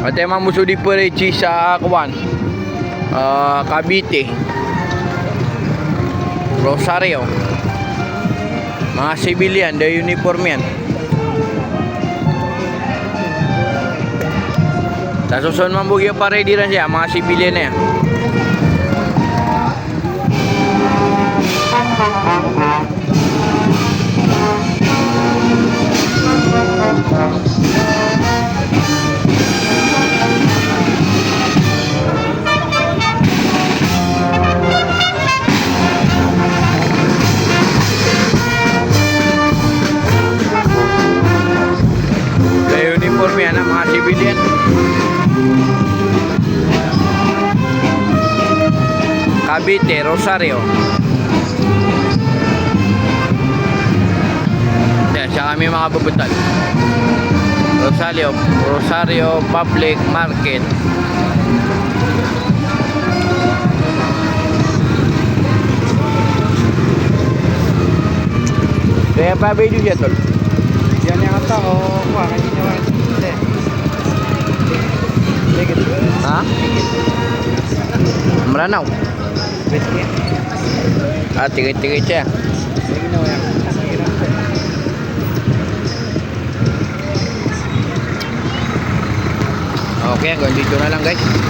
At yung mga muso di Perechi sa Kuwan, Cavite, Rosario. Mga civilian, the uniform yan. Sa susunod man bugyo pa ready na siya, mga civilian na yan. Uniform yan, mga civilian. Cavite, Rosario. Yan, siya kami mga bubutan. Rosario Public Market. Kaya pa ba yun dyan, tol? Yan yang ata o kuha kasi nyo Ha? Meranaw. Biscuit. Tigit-tigit siya. Okay, hanggang dito na lang guys.